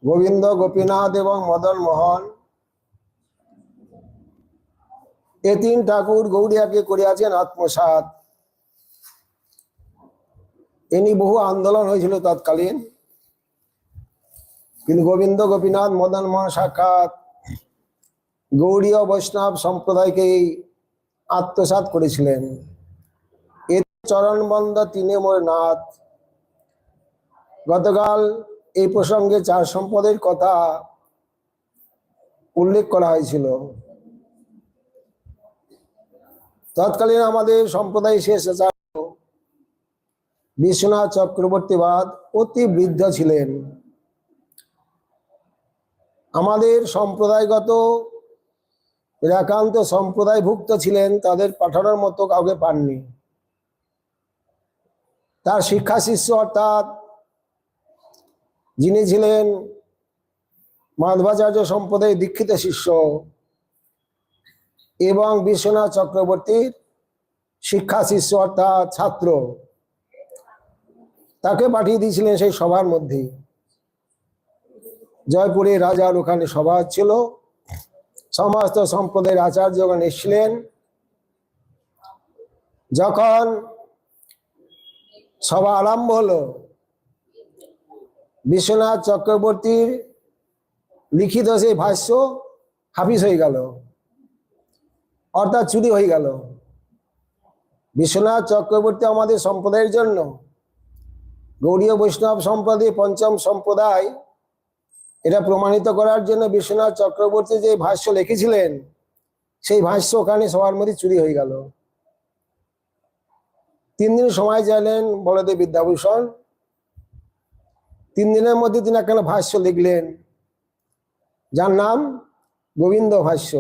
গোবিন্দ, গোপীনাথ এবং মদন মোহন এ তিন ঠাকুর গৌড়িয়াকে করিয়াছেন আত্মসাৎ। এনি বহু আন্দোলন হয়েছিল তৎকালীন, কিন্তু গোবিন্দ, গোপীনাথ, মদন মোহন সাক্ষাৎ গৌড়ীয় বৈষ্ণব সম্প্রদায়কে আত্মসাৎ করেছিলেন। এ চরণবন্দ তিনে মোর নাথ। গতকাল এই প্রসঙ্গে চার সম্পদের কথা উল্লেখ করা হয়েছিল। তৎকালীন আমাদের সম্প্রদায় শেষ আচার্য বিশ্বনাথ চক্রবর্তীবাদ অতি বৃদ্ধ ছিলেন। আমাদের সম্প্রদায়গত একান্ত সম্প্রদায়ভুক্ত ছিলেন, তাদের পাঠানোর মতো কাউকে পাননি। তার শিক্ষা শিষ্য অর্থাৎ যিনি ছিলেন মাধবাচার্য সম্প্রদায়ের দীক্ষিত শিষ্য এবং বিশ্বনাথ চক্রবর্তীর শিক্ষা শিষ্য অর্থাৎ ছাত্র, তাকে পাঠিয়ে দিয়েছিলেন সেই সভার মধ্যে। জয়পুরে রাজার ওখানে সভা ছিল, সমস্ত সম্প্রদায়ের আচার্যগণ এসেছিলেন। যখন সভা আরম্ভ হলো, বিশ্বনাথ চক্রবর্তীর লিখিত সেই ভাষ্য হাফিস হয়ে গেল, অর্থাৎ চুরি হয়ে গেল। বিশ্বনাথ চক্রবর্তী আমাদের সম্প্রদায়ের জন্য, গৌড়ীয় বৈষ্ণব সম্প্রদায় পঞ্চম সম্প্রদায়, এটা প্রমাণিত করার জন্য বিশ্বনাথ চক্রবর্তী যে ভাষ্য লিখেছিলেন, সেই ভাষ্য ওখানে সবার মধ্যে চুরি হয়ে গেল। 3 দিন সময় চাইলেন বলদেব বিদ্যাভূষণ। 3 দিনের মধ্যে তিনি একখানা ভাষ্য লিখলেন, যার নাম গোবিন্দ ভাষ্য।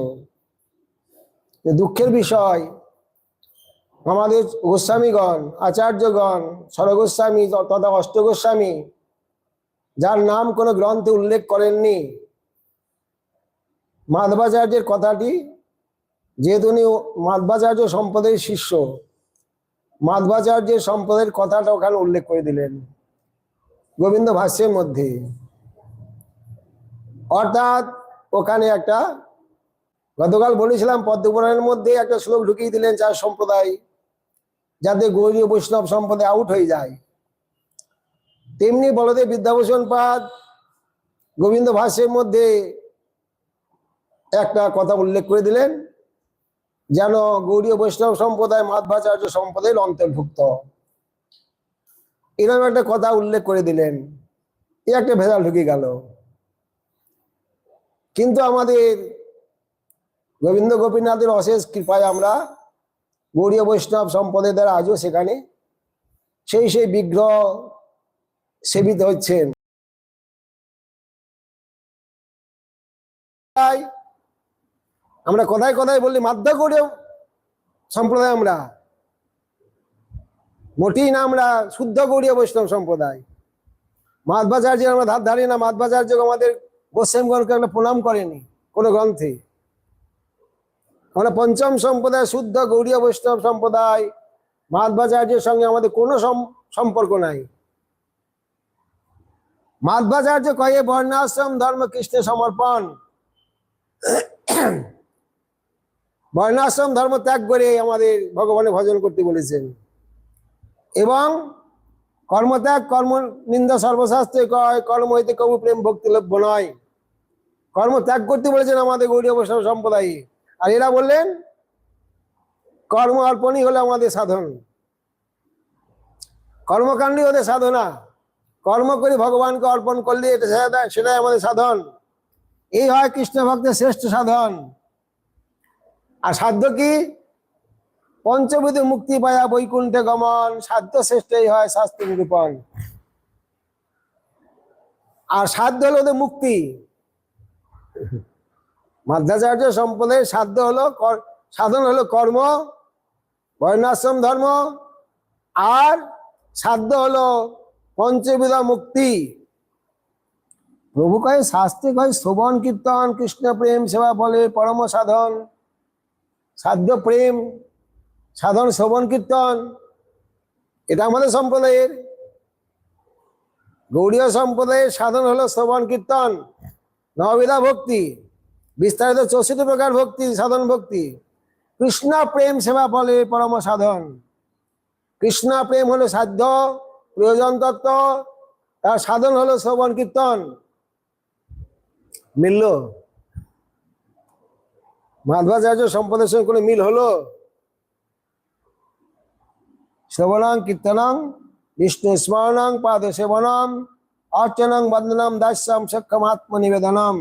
দুঃখের বিষয়, আমাদের গোস্বামীগণ, আচার্যগণ, স্বরগোস্বামী তথা অষ্টগোস্বামী, যার নাম কোনো গ্রন্থে উল্লেখ করেননি। মাধবাচার্যের কথাটি, যেহেতু উনি মাধবাচার্য সম্প্রদায়ের শিষ্য, মাধবাচার্যের সম্প্রদায়ের কথাটা ওখানে উল্লেখ করে দিলেন গোবিন্দ ভাষ্যের মধ্যে। অর্থাৎ ওখানে একটা, গতকাল বলেছিলাম পদ্মপুরাণের মধ্যে একটা শ্লোক ঢুকিয়ে দিলেন চার সম্প্রদায়, যাতে গৌড়ীয় বৈষ্ণব সম্প্রদায় আউট হয়ে যায়। তেমনি বলদেব বিদ্যাভূষণ পাদ গোবিন্দ ভাষ্যের মধ্যে একটা কথা উল্লেখ করে দিলেন, যেন গৌড়ীয় বৈষ্ণব সম্প্রদায় মাধবাচার্য সম্প্রদায়ের অন্তর্ভুক্ত, এরকম একটা কথা উল্লেখ করে দিলেন। এ একটা ভেজাল ঢুকে গেল। কিন্তু আমাদের গোবিন্দ গোপীনাথের অশেষ কৃপায় আমরা গৌড়ীয় বৈষ্ণব সম্প্রদায়ের দ্বারা আজও সেখানে সেই বিগ্রহ সেবিত হচ্ছেন। আমরা কথায় কথায় বললি মাধ্য গৌড়ীয় সম্প্রদায়, আমরা মোটেই না, আমরা শুদ্ধ গৌড়ীয় বৈষ্ণব সম্প্রদায়। মাধবাচার্যের আমরা ধার ধারি না। মাধবাচার্য আমাদের গোস্বামীগণকে আমরা প্রণাম করেনি কোনো গ্রন্থে। আমরা পঞ্চম সম্প্রদায়, শুদ্ধ গৌড়ীয় বৈষ্ণব সম্প্রদায়। মাধবাচার্যের সঙ্গে আমাদের কোনো সম্পর্ক নাই। মাধবাচার্য কয়ে বর্ণাশ্রম ধর্ম কৃষ্ণে সমর্পণ। বর্ণাশ্রম ধর্ম ত্যাগ করে আমাদের ভগবানের ভজন করতে বলেছেন, এবং কর্মত্যাগ, কর্ম নিন্দা সর্বশাস্ত্রে কয়, কর্ম হইতে কবু প্রেম ভক্তি লভ্য নয়। কর্ম ত্যাগ করতে বলেছেন আমাদের গৌড়ীয় বৈষ্ণব সম্প্রদায়। আর এরা বললেন কর্ম অর্পণই হলো আমাদের সাধন, কর্মকাণ্ডই ওদের সাধনা। কর্ম করে ভগবানকে অর্পণ করলে এটা সেটাই আমাদের সাধন। এই হয় কৃষ্ণ ভক্তের শ্রেষ্ঠ সাধন। আর সাধ্য কি? পঞ্চবিধ মুক্তি পায়া বৈকুণ্ঠে গমন। সাধ্য শ্রেষ্ঠই হয় শাস্ত্র নিরূপণ। আর সাধ্য হলো ওদের মুক্তি। মাধ্বাচার্য সম্প্রদায়ের সাধ্য হলো, সাধন হলো কর্ম, বর্ণাশ্রম ধর্ম, আর সাধ্য হলো পঞ্চবিধ মুক্তি। প্রভু কয়, শাস্ত্রে কয় শ্রবণ কীর্তন কৃষ্ণ প্রেম সেবা বলে পরম সাধন। সাধ্য প্রেম, সাধন শ্রবণ কীর্তন, এটা আমাদের সম্প্রদায়ের। গৌড়ীয় সম্প্রদায়ের সাধন হলো শ্রবণ কীর্তন, নববিধা ভক্তি, বিস্তারিত 64 প্রকার ভক্তি, সাধন ভক্তি। কৃষ্ণ প্রেম সেবা বলে পরম সাধন। কৃষ্ণ প্রেম হলো সাধ্য প্রয়োজন তত্ত্ব, তার সাধন হলো শ্রবণ কীর্তন। মিলল? মাধ্বাচার্য সম্প্রদায়ের সঙ্গে কোনো মিল হলো? শ্রবণং কীর্তনং বিষ্ণু স্মরণং পাদ সেবনম অর্চনং বন্দনম দাস্যম সক্ষম আত্মনিবেদনম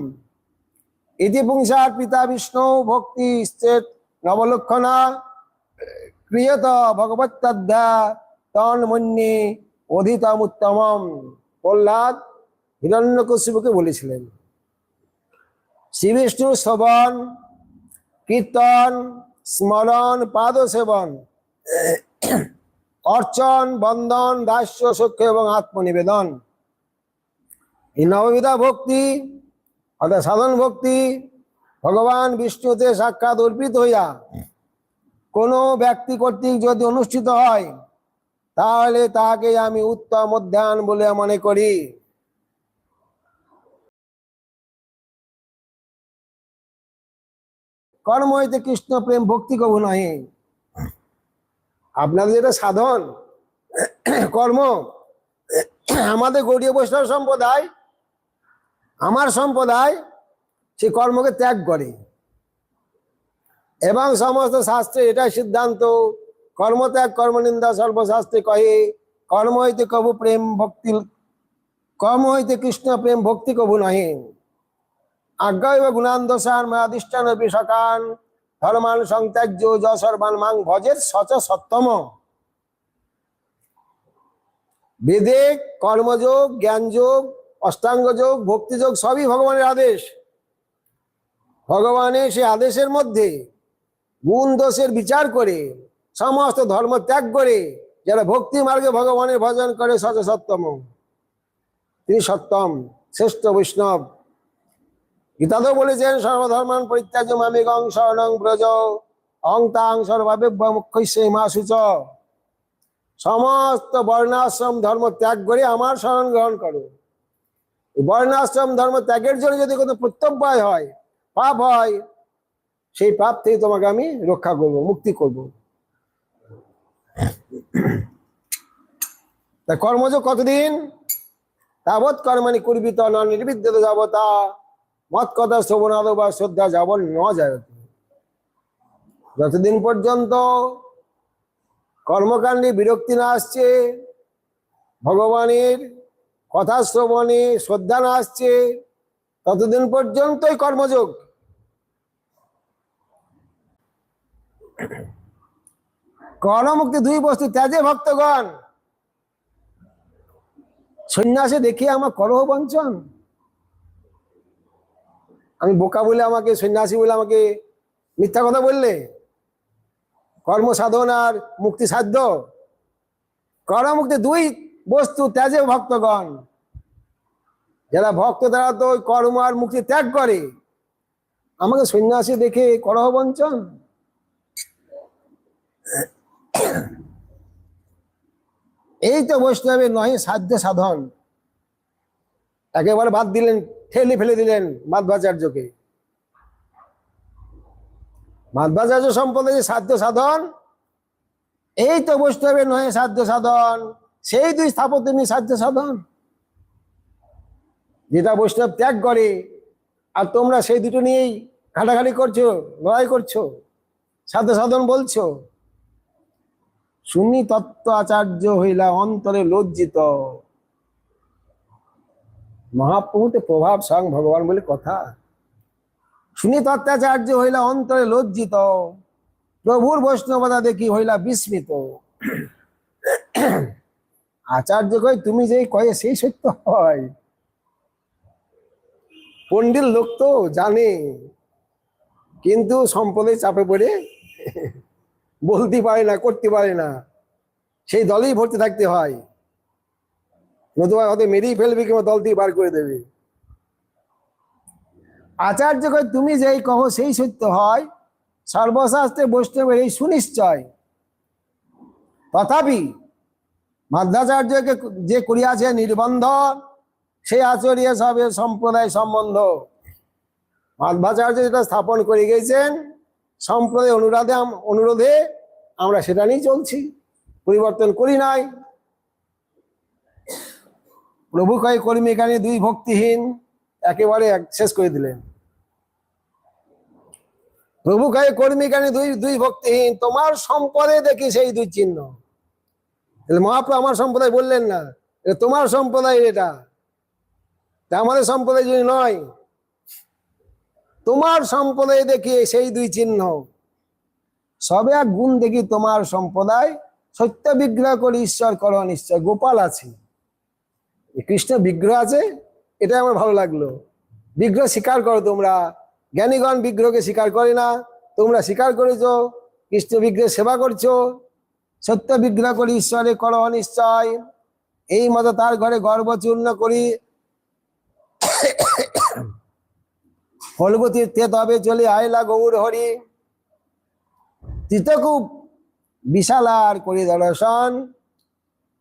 ইতি পুংসার পিতা বিষ্ণু ভক্তি স্থিত নবলক্ষণা ক্রিয়ত ভগবত্তদ্ধ্যা তন্মন্যে অধিতম উত্তমম। প্রহ্লাদ হিরণ্যকশিপুকে বলেছিলেন শ্রী বিষ্ণুর শ্রবণ কীর্তন স্মরণ পাদ সেবন অর্চন বন্দন দাস্য সখ্য এবং আত্মনিবেদন, এই নববিধা ভক্তি অর্থাৎ সাধন ভক্তি ভগবান বিষ্ণুতে সাক্ষাৎ অর্পিত হইয়া কোনো ব্যক্তি কর্তৃক যদি অনুষ্ঠিত হয় তাহলে তাকে আমি উত্তম অধ্যান বলে মনে করি। কর্ম হইতে কৃষ্ণ প্রেম ভক্তি কবু নহে। আপনাদের যেটা সাধন কর্ম, আমাদের গৌড়ীয় বৈষ্ণব সম্প্রদায়, আমার সম্প্রদায় সে কর্মকে ত্যাগ করে এবং সমস্ত শাস্ত্রে এটাই সিদ্ধান্ত, কর্মত্যাগ কর্মনিন্দা সর্বশাস্ত্রে কহে। কর্ম হইতে কবু প্রেম ভক্তি, কর্ম হইতে কৃষ্ণ প্রেম ভক্তি কবু নহে। আজ্ঞা গুণান দোষান মায়াধিষ্ঠান সকান ধর্মান সংত্যাজ্য যশর্বান মাং ভজের সচ সত্তম। বেদে কর্মযোগ, জ্ঞানযোগ, অষ্টাঙ্গ যোগ, ভক্তিযোগ সবই ভগবানের আদেশ। ভগবানের সেই আদেশের মধ্যে গুণ দোষের বিচার করে সমস্ত ধর্ম ত্যাগ করে যারা ভক্তি মার্গে ভগবানের ভজন করে সচ সত্তম, তিনি সত্তম শ্রেষ্ঠ বৈষ্ণব। গীতাতেও বলেছেন সর্বধর্মান পরিত্যাজ্য মামেকং শরণং ব্রজ অং তাং সর্বাবেভ্য মুখ্যস্যৈ মা শুচ। সমস্ত বর্ণাশ্রম ধর্ম ত্যাগ করে আমার শরণ গ্রহণ করো। বর্ণাশ্রম ধর্ম ত্যাগের জন্য যদি কোনো প্রত্যব্যয় হয়, পাপ হয়, সেই পাপ থেকে তোমাকে আমি রক্ষা করব, মুক্তি করব। তা কর্মযোগ কতদিন? তাবৎ কর্মাণি কুর্বিত ন নির্বিদ্যতে যাবতা মত কথা শ্রবণাদ বা শ্রদ্ধা যাবন ন যায়। যতদিন পর্যন্ত কর্মকাণ্ডে বিরক্তি না আসছে, ভগবানের কথা শ্রবণে শ্রদ্ধা না আসছে, ততদিন পর্যন্তই কর্মযোগ। কর্মমুক্তি দুই বস্তু ত্যাজে ভক্তগণ। সন্ন্যাসে দেখি আমার করহ বঞ্চন, আমি বোকা বলে আমাকে, সন্ন্যাসী বলে আমাকে মিথ্যা কথা বললে? কর্ম সাধন আর মুক্তি সাধ্য। কর্মমুক্তি দুই বস্তু ত্যাজে ভক্তগণ। যারা ভক্ত তারা তো কর্ম আর মুক্তি ত্যাগ করে, আমাকে সন্ন্যাসী দেখে করহ বঞ্চন। এই তো বৈষ্ণবের নয় সাধ্য সাধন। একেবারে বাদ দিলেন, ঠেলে ফেলে দিলেন মাধ্বাচার্যকে। মাধ্বাচার্য সম্প্রদায়ের সাধ্য সাধন এই তো বৈষ্ণবের নয় সাধ্য সাধন। সেই দুই স্থাপত্যনী সাধ্য সাধন, যেটা বৈষ্ণব ত্যাগ করে, আর তোমরা সেই দুটো নিয়েই ঘাটাঘাটি করছো, লড়াই করছো, সাধ্য সাধন বলছো। শুনি তত্ত্ব আচার্য হইলা অন্তরে লজ্জিত। মহাপ্রভুতে প্রভাব স্বয়ং ভগবান বলে কথা। শুনি তত্ত্বাচার্য হইলা অন্তরে লজ্জিত, প্রভুর বৈষ্ণবতা দেখি হইলা বিস্মিত। আচার্য কয় তুমি যে কয়ে সেই সত্য হয়। পণ্ডিত লোক তো জানে, কিন্তু সম্পদের চাপে পড়ে বলতে পারে না, করতে পারে না, সেই দলেই ভর্তি থাকতে হয়, নতুবা হয়তো মেরেই ফেলবে কিংবা দল থেকে বার করে দেবে। আচার্য কয় তুমি যেই কহ সেই সত্য হয়, সর্বশাস্ত্রে বৈষ্ণবের এই সুনিশ্চয়। তথাপি মাধ্বাচার্যকে যে করিয়াছে নির্বন্ধ, সেই আচরিয়ে সবে সম্প্রদায় সম্বন্ধ। মাধ্বাচার্য যেটা স্থাপন করে গেছেন সম্প্রদায় অনুরোধে আমরা সেটা নিয়ে চলছি, পরিবর্তন করি নাই। প্রভু কয় কর্মী এখানে দুই ভক্তিহীন, একেবারে শেষ করে দিলেন। প্রভু কয় কর্মী এখানে দুই ভক্তিহীন, তোমার সম্পদে দেখি সেই দুই চিহ্ন। মহাপ্রভু আমার সম্প্রদায় বললেন না, এটা তোমার সম্প্রদায়, এটা আমাদের সম্প্রদায় যদি নয়, তোমার সম্প্রদায় দেখি সেই দুই চিহ্ন। সবে এক গুণ দেখি তোমার সম্প্রদায়, সত্য বিগ্রহ করে ঈশ্বর করো নিশ্চয়। গোপাল আছে, কৃষ্ণ বিগ্রহ আছে, এটা আমার ভালো লাগলো। বিগ্রহ স্বীকার করো তোমরা, জ্ঞানীগণ বিগ্রহকে স্বীকার করে না, তোমরা স্বীকার করেছো, কৃষ্ণ বিগ্রহ সেবা করছো। সত্য বিগ্রহ করি ঈশ্বরে করো নিশ্চয়, এই মতো তার ঘরে গর্ব চূর্ণ করি। ফলগু তীর্থে তবে চলে আইলা গৌর হরি, তীর্থকূপ বিশালার করি দর্শন,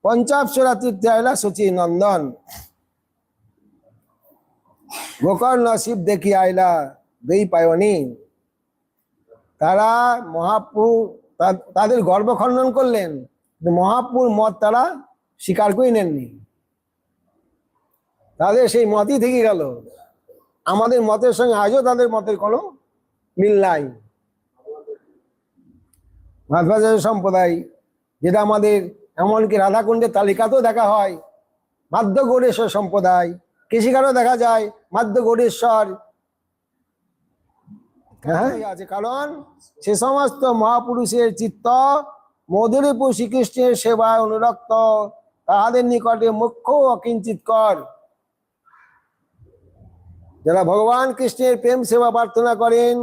পঞ্চাবসরা তীর্থে আইলা শচী নন্দন। গোকর্ণ নসিব দেখি আইলা দুই পায়নি। তারা মহাপ্রভু তাদের গর্ব খণ্ডন করলেন, মহাপ্রভুর মত তারা স্বীকার করে নেননি, তাদের সেই মতই থেকে গেল। আমাদের মতের সঙ্গে আজও তাদের মতের কোনো মিল নাই। মাধ্বাচার্য সম্প্রদায় যেটা আমাদের এমনকি রাধাকুণ্ডের তালিকাতেও দেখা হয়, মাধ্য গৌড়েশ্বর সম্প্রদায়, কৃষিকারও দেখা যায় মাধ্য গৌড়েশ্বর। হ্যাঁ আছে, কারণ সে সমস্ত মহাপুরুষের চিত্ত মধুরীপুর শ্রীকৃষ্ণের সেবায় অনুরক্ত, তাহাদের নিকটে মুখ্য অকিঞ্চিত কর। যারা ভগবান কৃষ্ণের প্রেম সেবা প্রার্থনা করেন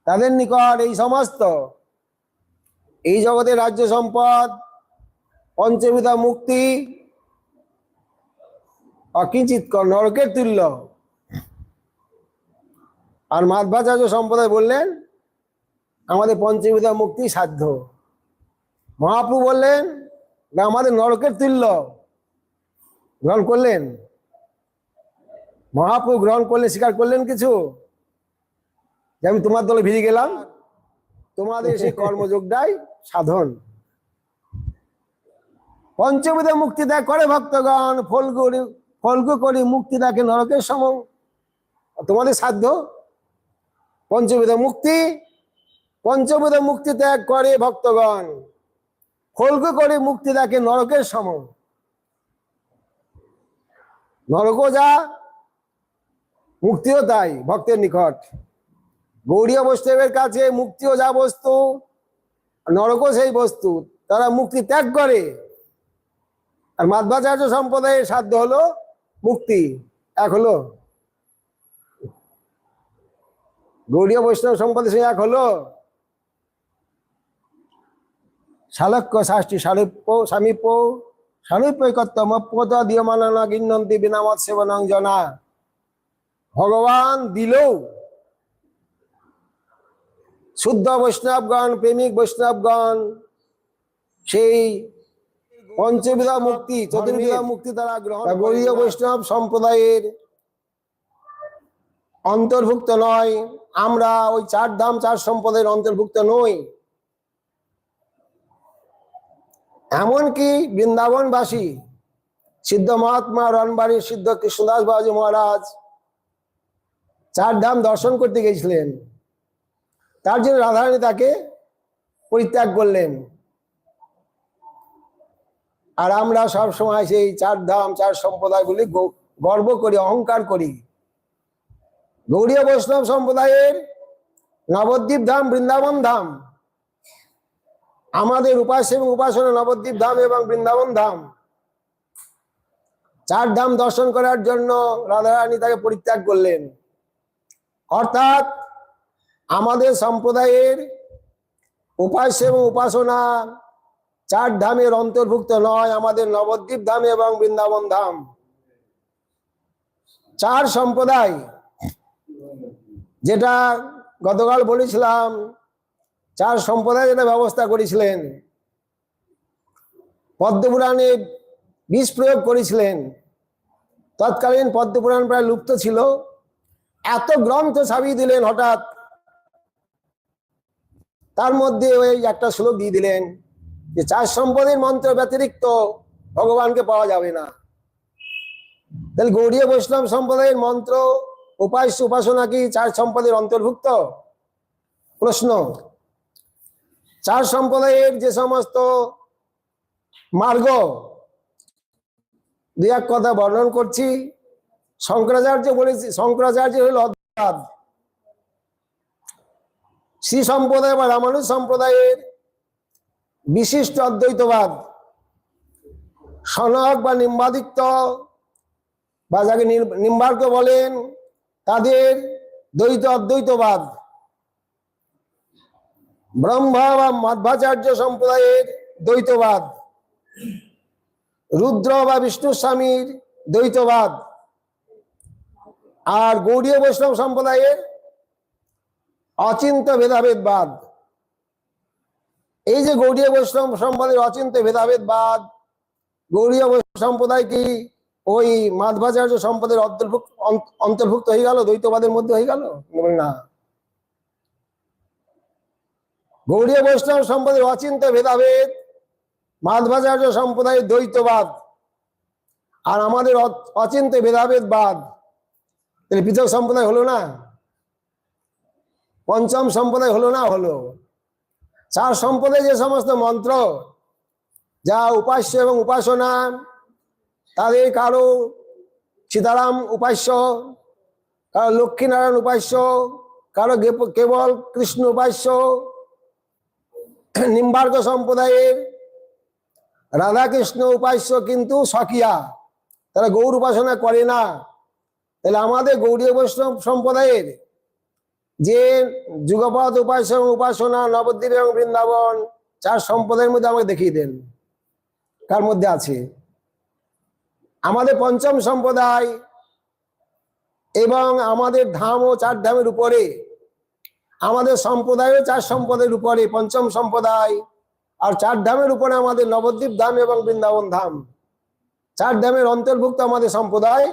তাদের নিকট এই সমস্ত এই জগতের রাজ্য সম্পদ, পঞ্চবিধা মুক্তি অকিঞ্চিত কর, নরকের তুল্য। আর মাধ্বাচার্য সম্প্রদায় বললেন আমাদের পঞ্চবিধা মুক্তি সাধ্য। মহাপ্রভু বললেন না, আমাদের নরকের তুল্য। গ্রহণ করলেন? মহাপ্রভু গ্রহণ করলেন, স্বীকার করলেন কিছু? যে আমি তোমার দলে ভিড়ে গেলাম, তোমাদের সেই কর্মযোগটাই সাধন। পঞ্চবিধা মুক্তি ত্যাগ করে ভক্তগণ, ফলগু করি মুক্তি দেখে নরকের সম। তোমাদের সাধ্য পঞ্চবিধা মুক্তি ত্যাগ করে ভক্তগণ, ফলগু করে মুক্তি দেখে নরকের সম। নরকও যা, মুক্তিও তাই ভক্তের নিকট। গৌড়ীয় বৈষ্ণবের কাছে মুক্তিও যা বস্তু, নরকও সেই বস্তু, তারা মুক্তি ত্যাগ করে। আর মাধ্বাচার্য সম্প্রদায়ের সাধ্য হলো মুক্তি, এক হলো। গৌড়ীয় বৈষ্ণব সম্প্রদায়ের সঙ্গে এক হলো। শালক্য শাস্ত্রী সামীপ্য সামীপ্যকত্বমপ্যত দীয়মাননা গিন্নন্তি বিনামত সেবনং জনা। ভগবান দিলেও শুদ্ধ বৈষ্ণবগণ, প্রেমিক বৈষ্ণবগণ সেই পঞ্চবিধা মুক্তি, চতুর্বিধা মুক্তি তারা গ্রহণ। গৌড়ীয় বৈষ্ণব সম্প্রদায়ের অন্তর্ভুক্ত নয়। আমরা ওই চার ধাম চার সম্প্রদায়ের অন্তর্ভুক্ত নই। এমনকি বৃন্দাবনবাসী সিদ্ধ মহাত্মা রণবাড়ির সিদ্ধ কৃষ্ণদাস বাবাজি মহারাজ চার ধাম দর্শন করতে গেছিলেন, তার জন্য রাধারানী তাকে পরিত্যাগ করলেন। আর আমরা সব সময় সেই চার ধাম চার সম্প্রদায়গুলি গর্ব করি, অহংকার করি। গৌড়ীয় বৈষ্ণব সম্প্রদায়ের নবদ্বীপ ধাম, বৃন্দাবন ধাম, আমাদের উপাস্য এবং উপাসনা নবদ্বীপ ধাম এবং বৃন্দাবন ধাম। চার ধাম দর্শন করার জন্য রাধারানী তাকে পরিত্যাগ করলেন। অর্থাৎ আমাদের সম্প্রদায়ের উপাস্য এবং উপাসনা চার ধামের অন্তর্ভুক্ত নয়, আমাদের নবদ্বীপ ধাম এবং বৃন্দাবন ধাম। চার সম্প্রদায়, যেটা গতকাল বলেছিলাম, চার সম্প্রদায় যেটা ব্যবস্থা করেছিলেন, পদ্মপুরাণে বিষ প্রয়োগ করেছিলেন। তৎকালীন পদ্মপুরাণ প্রায় লুপ্ত ছিল, এত গ্রন্থ ছাপিয়ে দিলেন হঠাৎ, তার মধ্যে ওই একটা শ্লোক দিয়ে দিলেন যে 4 সম্পদের মন্ত্র ব্যতিরিক্ত ভগবানকে পাওয়া যাবে না। তাহলে গৌড়ীয় বৈষ্ণব সম্প্রদায়ের মন্ত্র উপাস্য উপাসনা কি 4 সম্পদের অন্তর্ভুক্ত? প্রশ্ন। 4 সম্প্রদায়ের যে সমস্ত মার্গ, দুই এক কথা বর্ণন করছি। শঙ্করাচার্য বলেছি, শঙ্করাচার্য হল অদ্বৈতবাদ। শ্রী সম্প্রদায় বা রামানুজ সম্প্রদায়ের বিশিষ্ট অদ্বৈতবাদ। সনক বা নিম্বাদিত্য বা যাকে নিম্বার্ক বলেন, তাদের দ্বৈত অদ্বৈতবাদ। ব্রহ্মা বা মাধ্বাচার্য সম্প্রদায়ের দ্বৈতবাদ। রুদ্র বা বিষ্ণু স্বামীর দ্বৈতবাদ। আর গৌড়ীয় বৈষ্ণব সম্প্রদায়ের অচিন্ত ভেদাভেদবাদ। এই যে গৌড়ীয় বৈষ্ণব সম্প্রদায়ের অচিন্ত ভেদাভেদবাদ, গৌড়ীয় বৈষ্ণব সম্প্রদায় কি ওই মাধ্বাচার্য সম্প্রদায়ের অন্তর্ভুক্ত হয়ে গেল, দ্বৈতবাদের মধ্যে হয়ে গেল? না। গৌড়ীয় বৈষ্ণব সম্প্রদায়ের অচিন্ত ভেদাভেদ, মাধ্বাচার্য সম্প্রদায়ের দ্বৈতবাদ, আর আমাদের অচিন্ত ভেদাভেদবাদ। তাহলে পৃথক সম্প্রদায় হলো না? পঞ্চম সম্প্রদায় হলো না? হলো। 4 সম্প্রদায় যে সমস্ত মন্ত্র যা উপাস্য এবং উপাসনা, তাদের কারো সীতারাম উপাস্য, কারো লক্ষ্মীনারায়ণ উপাস্য, কারো কেবল কৃষ্ণ উপাস্য। নিম্বার্ক সম্প্রদায়ের রাধাকৃষ্ণ উপাস্য, কিন্তু স্বকীয়া, তারা গৌর উপাসনা করে না। তাহলে আমাদের গৌড়ীয় বৈষ্ণব সম্প্রদায়ের যে যুগপৎ উপাস্য এবং উপাসনা, নবদ্বীপ এবং বৃন্দাবন, 4 সম্প্রদায়ের মধ্যে আমাকে দেখিয়ে দেন কার মধ্যে আছে। আমাদের পঞ্চম সম্প্রদায় এবং আমাদের ধাম ও 4 ধামের উপরে, আমাদের সম্প্রদায়ও 4 সম্প্রদায়ের উপরে পঞ্চম সম্প্রদায়, আর 4 ধামের উপরে আমাদের নবদ্বীপ ধাম এবং বৃন্দাবন ধাম। 4 ধামের অন্তর্ভুক্ত আমাদের সম্প্রদায়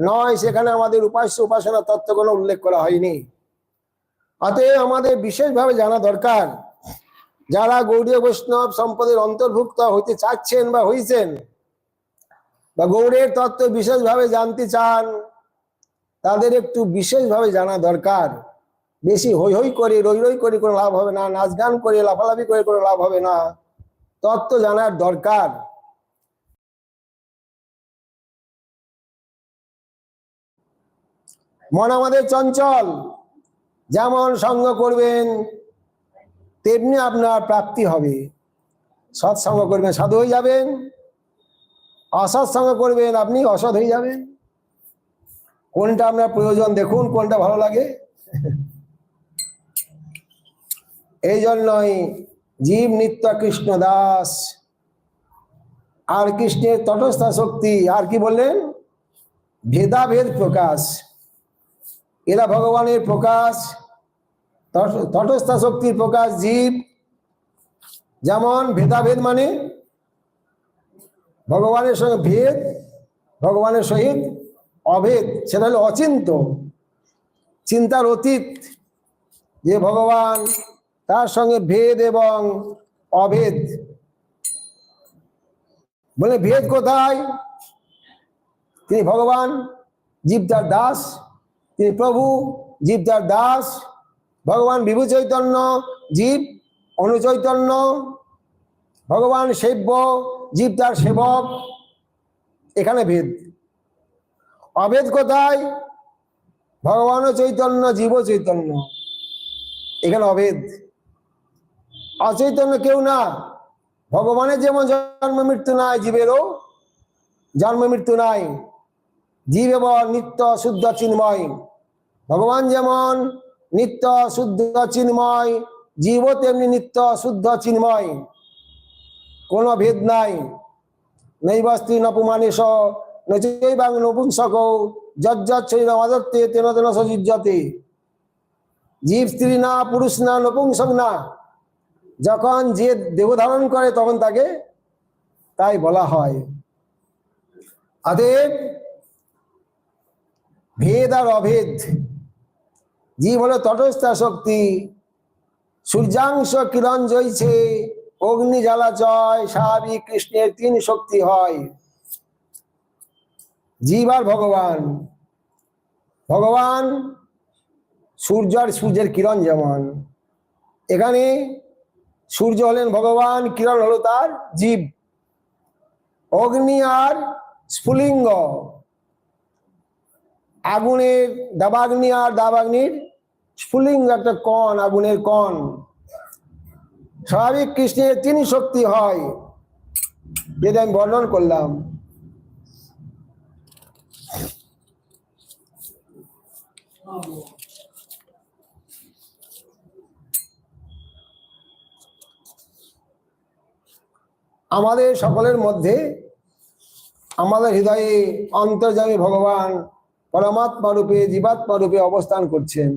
নয়, সেখানে আমাদের উপাস্য উপাসনা তত্ত্ব কোনো উল্লেখ করা হয়নি। অতএব আমাদের বিশেষভাবে জানা দরকার, যারা গৌড়ীয় বৈষ্ণব সম্প্রদায়ের অন্তর্ভুক্ত হইতে চাচ্ছেন বা হইছেন, বা গৌড়ের তত্ত্ব বিশেষভাবে জানতে চান, তাদের একটু বিশেষভাবে জানা দরকার। বেশি হই হই করে রই রই করে কোনো লাভ হবে না, নাচ গান করে লাফালাফি করে কোনো লাভ হবে না, তত্ত্ব জানার দরকার। মন আমাদের চঞ্চল, যেমন সঙ্গ করবেন তেমনি আপনার প্রাপ্তি হবে। সৎসঙ্গ করবেন সাধু হয়ে যাবেন, অসৎসঙ্গ করবেন আপনি অসৎ হয়ে যাবেন। কোনটা আপনার প্রয়োজন দেখুন, কোনটা ভালো লাগে। এই জন্যই জীব নিত্য কৃষ্ণ দাস, আর কৃষ্ণের তটস্থ শক্তি। আর কি বললেন? ভেদাভেদ প্রকাশ। এরা ভগবানের প্রকাশ, তটস্থ শক্তির প্রকাশ জীব। যেমন ভেদাভেদ মানে ভগবানের সঙ্গে ভেদ, ভগবানের সহিত অভেদ, সেটা হলো অচিন্ত, চিন্তার অতীত। যে ভগবান, তার সঙ্গে ভেদ এবং অভেদ। বলে ভেদ কোথায়? তিনি ভগবান, জীব তার দাস। তিনি প্রভু, জীব তার দাস। ভগবান বিভু চৈতন্য, জীব অনুচৈতন্য। ভগবান সেব্য, জীব তার সেবক। এখানে ভেদ। অভেদ কোথায়? ভগবান চৈতন্য, জীব চৈতন্য, এখানে অভেদ। অচৈতন্য কেউ না। ভগবানের যেমন জন্ম মৃত্যু নাই, জীবেরও জন্ম মৃত্যু নাই। জীব এবং নিত্য শুদ্ধ চিন্ময়। ভগবান যেমন নিত্য শুদ্ধ চিন্ময়, জীবও তেমনি নিত্য শুদ্ধ চিন্ময়, কোনো ভেদ নাই। নৈবস্ত্রী নপুমানেশ নচৈবাং নপুংসক যজ্জৈরমদত্তে তেন তেন সযুজ্যতে। জীব স্ত্রী না, পুরুষ না, নপুংসক না। যখন যে দেহ ধারণ করে তখন তাই বলা হয়। অতএব ভেদ আর অভেদ, জীব হলো তটস্থ শক্তি, সূর্যাংশ কিরণ জ্বলছে, অগ্নি জ্বালা জয়, স্বাভাবিক কৃষ্ণের তিন শক্তি হয়, জীব আর ভগবান। ভগবান সূর্য আর সূর্যের কিরণ যেমন, এখানে সূর্য হলেন ভগবান, কিরণ হলো তার জীব। অগ্নি আর স্ফুলিঙ্গ, আগুনের দাবাগ্নি আর দাবাগ্নির স্ফুলিঙ্গ একটা কণ, আগুনের কণ। স্বাভাবিক কৃষ্ণের তিন শক্তি হয়, যেটা আমি বর্ণন করলাম। আমাদের সকলের মধ্যে, আমাদের হৃদয়ে অন্তর্যামী ভগবান পরমাত্মা রূপে, জীবাত্মা রূপে অবস্থান করছেন।